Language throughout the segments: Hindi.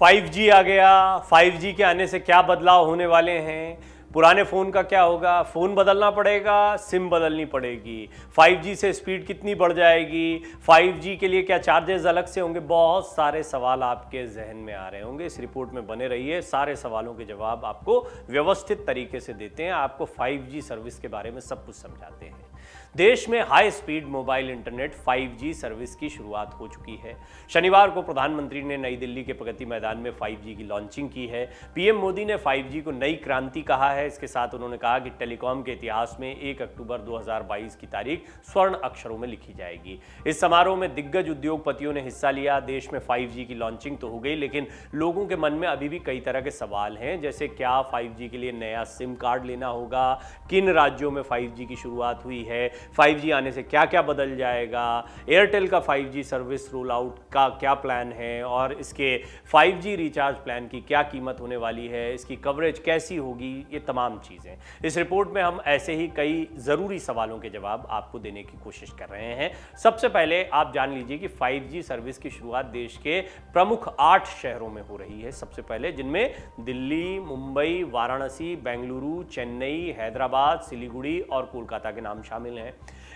5G आ गया। 5G के आने से क्या बदलाव होने वाले हैं? पुराने फ़ोन का क्या होगा? फ़ोन बदलना पड़ेगा, सिम बदलनी पड़ेगी। 5G से स्पीड कितनी बढ़ जाएगी? 5G के लिए क्या चार्जेस अलग से होंगे? बहुत सारे सवाल आपके जहन में आ रहे होंगे। इस रिपोर्ट में बने रहिए, सारे सवालों के जवाब आपको व्यवस्थित तरीके से देते हैं। आपको 5G सर्विस के बारे में सब कुछ समझाते हैं। देश में high speed mobile internet 5G service की शुरुआत हो चुकी है। शनिवार को प्रधानमंत्री ने नई दिल्ली के प्रगति मैदान में 5G की लॉन्चिंग की है। पीएम मोदी ने 5G को नई क्रांति कहा है। इसके साथ उन्होंने कहा कि टेलीकॉम के इतिहास में 1 अक्टूबर 2022 की तारीख स्वर्ण अक्षरों में लिखी जाएगी। इस समारोह में दिग्गज उद्योगपतियों ने हिस्सा लिया। देश में 5G की लॉन्चिंग तो हो गई, लेकिन लोगों के मन में अभी भी कई तरह के सवाल हैं, जैसे क्या 5G के लिए नया सिम कार्ड लेना होगा, किन राज्यों में 5G की शुरुआत हुई है, 5G आने से क्या क्या बदल जाएगा, एयरटेल का 5G सर्विस रोल आउट का क्या प्लान है और इसके 5G रिचार्ज प्लान की क्या कीमत होने वाली है, इसकी कवरेज कैसी होगी, ये तमाम चीज़ें इस रिपोर्ट में हम ऐसे ही कई ज़रूरी सवालों के जवाब आपको देने की कोशिश कर रहे हैं। सबसे पहले आप जान लीजिए कि 5G सर्विस की शुरुआत देश के प्रमुख 8 शहरों में हो रही है। सबसे पहले जिनमें दिल्ली, मुंबई, वाराणसी, बेंगलुरु, चेन्नई, हैदराबाद, सिलीगुड़ी और कोलकाता के नाम शामिल हैं।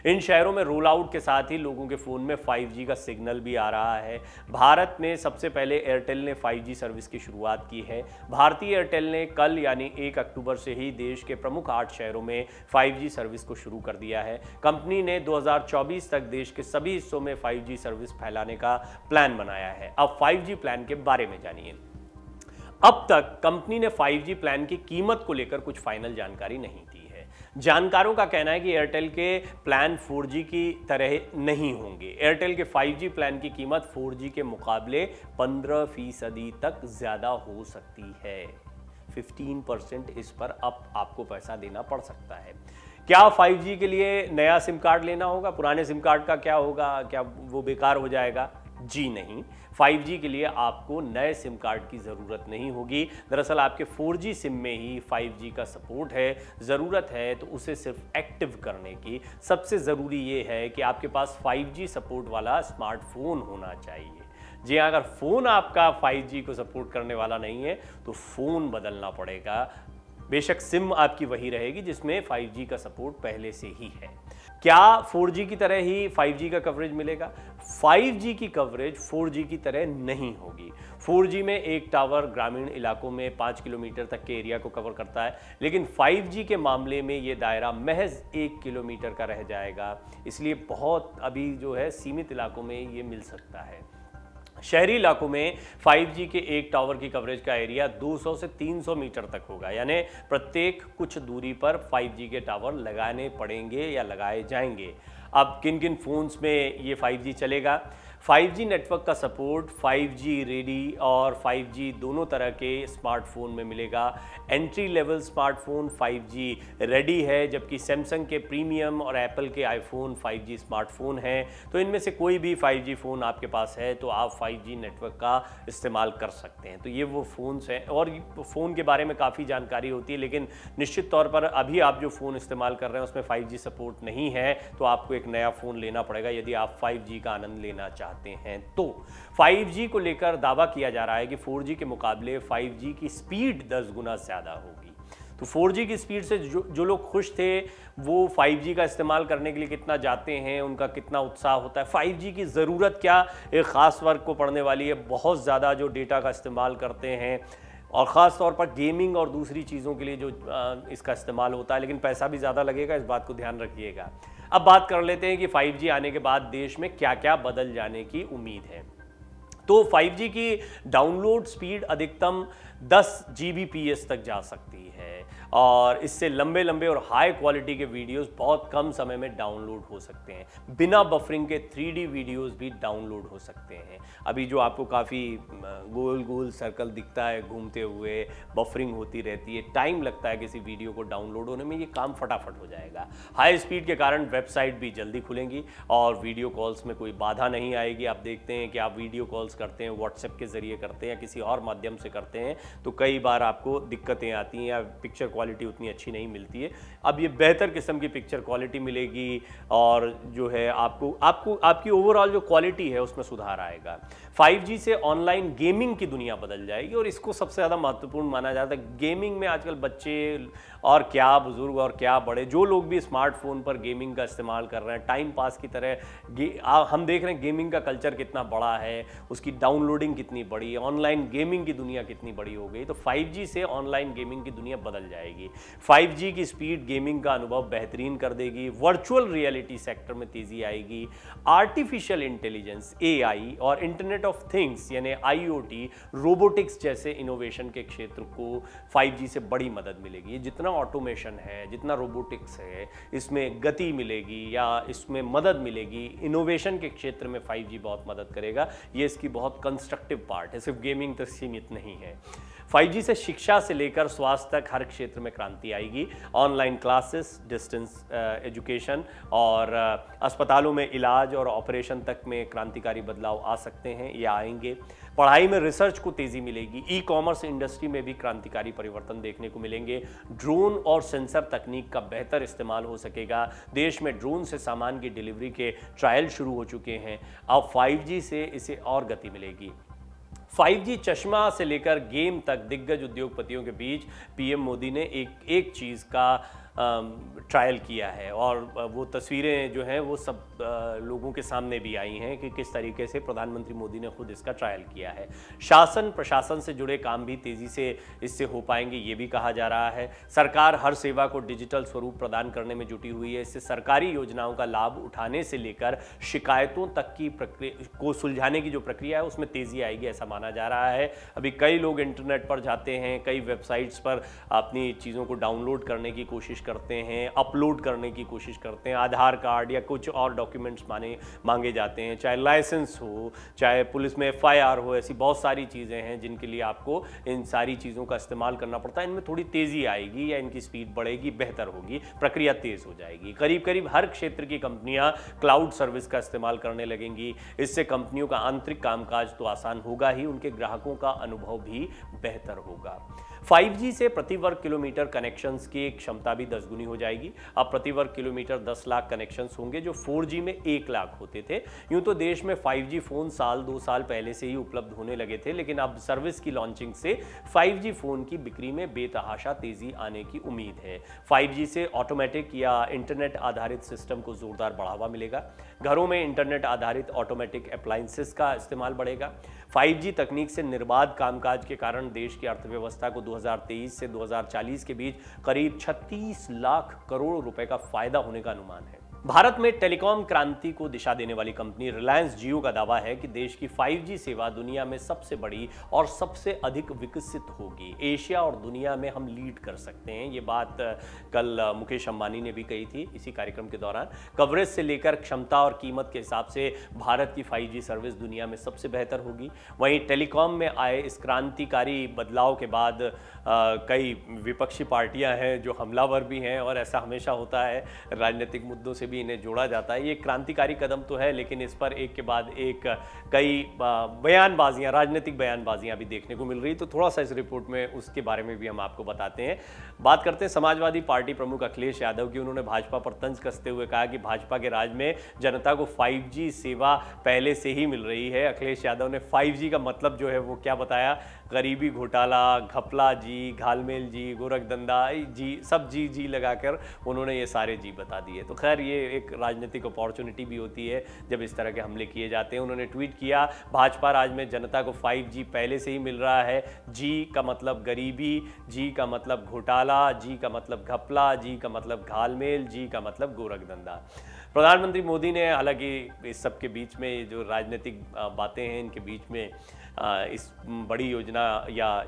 इन शहरों में रोल आउट के साथ ही लोगों के फ़ोन में 5G का सिग्नल भी आ रहा है। भारत में सबसे पहले एयरटेल ने 5G सर्विस की शुरुआत की है। भारतीय एयरटेल ने कल यानी 1 अक्टूबर से ही देश के प्रमुख 8 शहरों में 5G सर्विस को शुरू कर दिया है। कंपनी ने 2024 तक देश के सभी हिस्सों में 5G सर्विस फैलाने का प्लान बनाया है। अब 5G प्लान के बारे में जानिए। अब तक कंपनी ने 5G प्लान की कीमत को लेकर कुछ फाइनल जानकारी नहीं दी है। जानकारों का कहना है कि एयरटेल के प्लान 4G की तरह नहीं होंगे। एयरटेल के 5G प्लान की कीमत 4G के मुकाबले 15% तक ज़्यादा हो सकती है। 15% इस पर अब आपको पैसा देना पड़ सकता है। क्या 5G के लिए नया सिम कार्ड लेना होगा? पुराने सिम कार्ड का क्या होगा? क्या वो बेकार हो जाएगा? जी नहीं, 5G के लिए आपको नए सिम कार्ड की ज़रूरत नहीं होगी। दरअसल आपके 4G सिम में ही 5G का सपोर्ट है। ज़रूरत है तो उसे सिर्फ एक्टिव करने की। सबसे ज़रूरी ये है कि आपके पास 5G सपोर्ट वाला स्मार्टफोन होना चाहिए। जी, अगर फ़ोन आपका 5G को सपोर्ट करने वाला नहीं है तो फ़ोन बदलना पड़ेगा। बेशक सिम आपकी वही रहेगी जिसमें 5G का सपोर्ट पहले से ही है। क्या 4G की तरह ही 5G का कवरेज मिलेगा? 5G की कवरेज 4G की तरह नहीं होगी। 4G में एक टावर ग्रामीण इलाकों में 5 किलोमीटर तक के एरिया को कवर करता है, लेकिन 5G के मामले में ये दायरा महज 1 किलोमीटर का रह जाएगा। इसलिए बहुत अभी जो है सीमित इलाकों में ये मिल सकता है। शहरी इलाकों में 5G के एक टावर की कवरेज का एरिया 200 से 300 मीटर तक होगा, यानी प्रत्येक कुछ दूरी पर 5G के टावर लगाने पड़ेंगे या लगाए जाएंगे। अब किन किन फ़ोन्स में ये 5G चलेगा? 5G नेटवर्क का सपोर्ट 5G रेडी और 5G दोनों तरह के स्मार्टफोन में मिलेगा। Entry level smartphone 5G ready है, जबकि सैमसंग के प्रीमियम और एप्पल के आईफोन 5G स्मार्टफोन हैं। तो इनमें से कोई भी 5G फ़ोन आपके पास है तो आप 5G नेटवर्क का इस्तेमाल कर सकते हैं। तो ये वो फ़ोन्स हैं और फ़ोन के बारे में काफ़ी जानकारी होती है, लेकिन निश्चित तौर पर अभी आप जो फ़ोन इस्तेमाल कर रहे हैं उसमें 5G सपोर्ट नहीं है, तो आपको एक नया फ़ोन लेना पड़ेगा यदि आप 5G का आनंद लेना चाहते हैं। तो 5G को लेकर दावा किया जा रहा है कि 4G के मुकाबले 5G की स्पीड 10 गुना ज़्यादा होगी। तो 4G की स्पीड से जो लोग खुश थे वो 5G का इस्तेमाल करने के लिए कितना जाते हैं, उनका कितना उत्साह होता है। 5G की ज़रूरत क्या एक ख़ास वर्ग को पड़ने वाली है। बहुत ज़्यादा जो डेटा का इस्तेमाल करते हैं और ख़ास तौर पर गेमिंग और दूसरी चीज़ों के लिए जो इसका इस्तेमाल होता है, लेकिन पैसा भी ज़्यादा लगेगा, इस बात को ध्यान रखिएगा। अब बात कर लेते हैं कि 5G आने के बाद देश में क्या क्या बदल जाने की उम्मीद है। तो 5G की डाउनलोड स्पीड अधिकतम 10 Gbps तक जा सकती है और इससे लंबे लंबे और हाई क्वालिटी के वीडियोस बहुत कम समय में डाउनलोड हो सकते हैं। बिना बफरिंग के 3D वीडियोस भी डाउनलोड हो सकते हैं। अभी जो आपको काफ़ी गोल गोल सर्कल दिखता है घूमते हुए, बफरिंग होती रहती है, टाइम लगता है किसी वीडियो को डाउनलोड होने में, ये काम फटाफट हो जाएगा। हाई स्पीड के कारण वेबसाइट भी जल्दी खुलेंगी और वीडियो कॉल्स में कोई बाधा नहीं आएगी। आप देखते हैं कि आप वीडियो कॉल्स करते हैं, व्हाट्सएप के ज़रिए करते हैं या किसी और माध्यम से करते हैं तो कई बार आपको दिक्कतें आती हैं या पिक्चर क्वालिटी उतनी अच्छी नहीं मिलती है। अब ये बेहतर किस्म की पिक्चर क्वालिटी मिलेगी और जो है आपकी ओवरऑल जो क्वालिटी है उसमें सुधार आएगा। 5G से ऑनलाइन गेमिंग की दुनिया बदल जाएगी और इसको सबसे ज़्यादा महत्वपूर्ण माना जाता है। गेमिंग में आजकल बच्चे और क्या बुजुर्ग और क्या बड़े, जो लोग भी स्मार्टफोन पर गेमिंग का इस्तेमाल कर रहे हैं, टाइम पास की तरह हम देख रहे हैं गेमिंग का कल्चर कितना बड़ा है, उसकी डाउनलोडिंग कितनी बड़ी है, ऑनलाइन गेमिंग की दुनिया कितनी बड़ी हो गई। तो 5G से ऑनलाइन गेमिंग की दुनिया बदल जाएगी। 5G की स्पीड गेमिंग का अनुभव बेहतरीन कर देगी। वर्चुअल रियलिटी सेक्टर में तेजी आएगी। आर्टिफिशियल इंटेलिजेंस AI और इंटरनेट ऑफ थिंग्स यानी IoT, रोबोटिक्स जैसे इनोवेशन के क्षेत्र को 5G से बड़ी मदद मिलेगी। जितना ऑटोमेशन है, जितना रोबोटिक्स है, इसमें गति मिलेगी या इसमें मदद मिलेगी। इनोवेशन के क्षेत्र में 5G बहुत मदद करेगा। ये इसकी बहुत कंस्ट्रक्टिव पार्ट है, सिर्फ गेमिंग तक सीमित नहीं है। 5G से शिक्षा से लेकर स्वास्थ्य तक हर क्षेत्र में क्रांति आएगी। ऑनलाइन क्लासेस, डिस्टेंस एजुकेशन और अस्पतालों में इलाज और ऑपरेशन तक में क्रांतिकारी बदलाव आ सकते हैं या आएंगे। पढ़ाई में रिसर्च को तेजी मिलेगी। ई-कॉमर्स इंडस्ट्री में भी क्रांतिकारी परिवर्तन देखने को मिलेंगे। ड्रोन और सेंसर तकनीक का बेहतर इस्तेमाल हो सकेगा। देश में ड्रोन से सामान की डिलीवरी के ट्रायल शुरू हो चुके हैं। अब 5G से इसे और गति मिलेगी। 5G चश्मा से लेकर गेम तक दिग्गज उद्योगपतियों के बीच PM मोदी ने एक चीज़ का ट्रायल किया है और वो तस्वीरें जो हैं वो सब लोगों के सामने भी आई हैं कि किस तरीके से प्रधानमंत्री मोदी ने खुद इसका ट्रायल किया है। शासन प्रशासन से जुड़े काम भी तेज़ी से इससे हो पाएंगे, ये भी कहा जा रहा है। सरकार हर सेवा को डिजिटल स्वरूप प्रदान करने में जुटी हुई है। इससे सरकारी योजनाओं का लाभ उठाने से लेकर शिकायतों तक की प्रक्रिया को सुलझाने की जो प्रक्रिया है उसमें तेज़ी आएगी, ऐसा माना जा रहा है। अभी कई लोग इंटरनेट पर जाते हैं, कई वेबसाइट्स पर अपनी चीज़ों को डाउनलोड करने की कोशिश करते हैं, अपलोड करने की कोशिश करते हैं। आधार कार्ड या कुछ और डॉक्यूमेंट्स मांगे जाते हैं, चाहे लाइसेंस हो, चाहे पुलिस में FIR हो। ऐसी बहुत सारी चीज़ें हैं जिनके लिए आपको इन सारी चीज़ों का इस्तेमाल करना पड़ता है। इनमें थोड़ी तेज़ी आएगी या इनकी स्पीड बढ़ेगी, बेहतर होगी, प्रक्रिया तेज़ हो जाएगी। करीब करीब हर क्षेत्र की कंपनियां क्लाउड सर्विस का इस्तेमाल करने लगेंगी। इससे कंपनियों का आंतरिक कामकाज तो आसान होगा ही, उनके ग्राहकों का अनुभव भी बेहतर होगा। 5G से प्रति वर्ग किलोमीटर कनेक्शंस की क्षमता भी 10 गुनी हो जाएगी। अब प्रति वर्ग किलोमीटर 10 लाख कनेक्शंस होंगे जो 4G में 1 लाख होते थे। यूं तो देश में 5G फ़ोन साल 2 साल पहले से ही उपलब्ध होने लगे थे, लेकिन अब सर्विस की लॉन्चिंग से 5G फ़ोन की बिक्री में बेतहाशा तेज़ी आने की उम्मीद है। 5G से ऑटोमेटिक या इंटरनेट आधारित सिस्टम को ज़ोरदार बढ़ावा मिलेगा। घरों में इंटरनेट आधारित ऑटोमेटिक अप्लायंसेस का इस्तेमाल बढ़ेगा। 5G तकनीक से निर्बाध कामकाज के कारण देश की अर्थव्यवस्था को 2023 से 2040 के बीच करीब 36 लाख करोड़ रुपए का फायदा होने का अनुमान है। भारत में टेलीकॉम क्रांति को दिशा देने वाली कंपनी रिलायंस जियो का दावा है कि देश की 5G सेवा दुनिया में सबसे बड़ी और सबसे अधिक विकसित होगी। एशिया और दुनिया में हम लीड कर सकते हैं। ये बात कल मुकेश अंबानी ने भी कही थी इसी कार्यक्रम के दौरान। कवरेज से लेकर क्षमता और कीमत के हिसाब से भारत की 5G सर्विस दुनिया में सबसे बेहतर होगी। वहीं टेलीकॉम में आए इस क्रांतिकारी बदलाव के बाद कई विपक्षी पार्टियां हैं जो हमलावर भी हैं, और ऐसा हमेशा होता है, राजनीतिक मुद्दों से इन्हें जोड़ा जाता है। ये क्रांतिकारी कदम तो है, लेकिन इस पर एक के बाद एक कई बयानबाजियां, राजनीतिक बयानबाजियां भी देखने को मिल रही। तो थोड़ा सा इस रिपोर्ट में उसके बारे में भी हम आपको बताते हैं। बात करते हैं समाजवादी पार्टी प्रमुख अखिलेश यादव की। उन्होंने भाजपा पर तंज कसते हुए कहा कि भाजपा के राज में जनता को 5G सेवा पहले से ही मिल रही है। अखिलेश यादव ने 5G का मतलब जो है वो क्या बताया? गरीबी घोटाला, घपला जी, घालमेल जी, गोरखधंधा जी, सब जी लगाकर उन्होंने ये सारे जी बता दिए। तो खैर ये एक राजनीतिक अपॉर्चुनिटी भी होती है जब इस तरह के हमले किए जाते हैं। उन्होंने ट्वीट किया, भाजपा राज में जनता को 5G पहले से ही मिल रहा है। जी का मतलब गरीबी, जी का मतलब घोटाला, जी का मतलब घपला, जी का मतलब घालमेल, जी का मतलब गोरखधंधा। प्रधानमंत्री मोदी ने हालांकि इस सब के बीच में जो राजनीतिक बातें हैं इनके बीच में इस बड़ी योजना या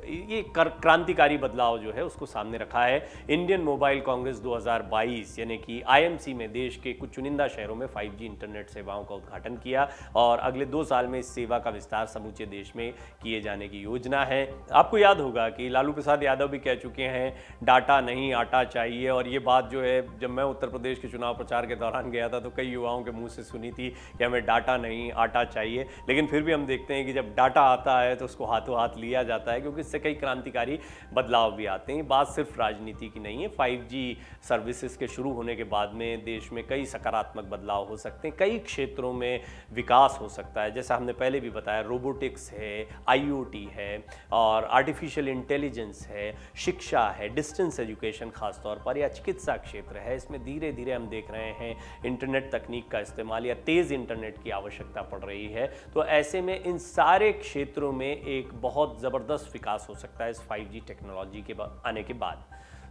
ये क्रांतिकारी बदलाव जो है उसको सामने रखा है। इंडियन मोबाइल कांग्रेस 2022 यानी कि IMC में देश के कुछ चुनिंदा शहरों में 5G इंटरनेट सेवाओं का उद्घाटन किया और अगले 2 साल में इस सेवा का विस्तार समूचे देश में किए जाने की योजना है। आपको याद होगा कि लालू प्रसाद यादव भी कह चुके हैं, डाटा नहीं आटा चाहिए। और ये बात जो है जब मैं उत्तर प्रदेश के चुनाव प्रचार के दौरान गया था तो कई युवाओं के मुँह से सुनी थी कि हमें डाटा नहीं आटा चाहिए। लेकिन फिर भी हम देखते हैं कि जब जब डाटा आता है तो उसको हाथों हाथ लिया जाता है, क्योंकि इससे कई क्रांतिकारी बदलाव भी आते हैं। बात सिर्फ राजनीति की नहीं है। 5G सर्विसेज के शुरू होने के बाद में देश में कई सकारात्मक बदलाव हो सकते हैं, कई क्षेत्रों में विकास हो सकता है। जैसा हमने पहले भी बताया, रोबोटिक्स है, IoT है और आर्टिफिशियल इंटेलिजेंस है, शिक्षा है, डिस्टेंस एजुकेशन खासतौर पर, या चिकित्सा क्षेत्र है। इसमें धीरे धीरे हम देख रहे हैं इंटरनेट तकनीक का इस्तेमाल या तेज़ इंटरनेट की आवश्यकता पड़ रही है। तो ऐसे में इन सारे क्षेत्रों में एक बहुत ज़बरदस्त विकास हो सकता है इस 5G टेक्नोलॉजी के आने के बाद।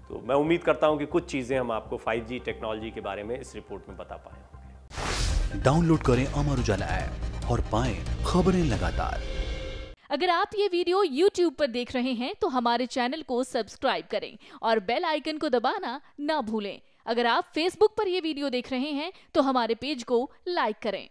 तो मैं उम्मीद करता हूं कि कुछ चीज़ें हम आपको 5G टेक्नोलॉजी के बारे में इस रिपोर्ट में बता पाए। डाउनलोड करें अमर उजाला ऐप और पाएं खबरें लगातार। अगर आप ये वीडियो YouTube पर देख रहे हैं तो हमारे चैनल को सब्सक्राइब करें और बेल आइकन को दबाना ना भूलें। अगर आप Facebook पर ये वीडियो देख रहे हैं तो हमारे पेज को लाइक करें।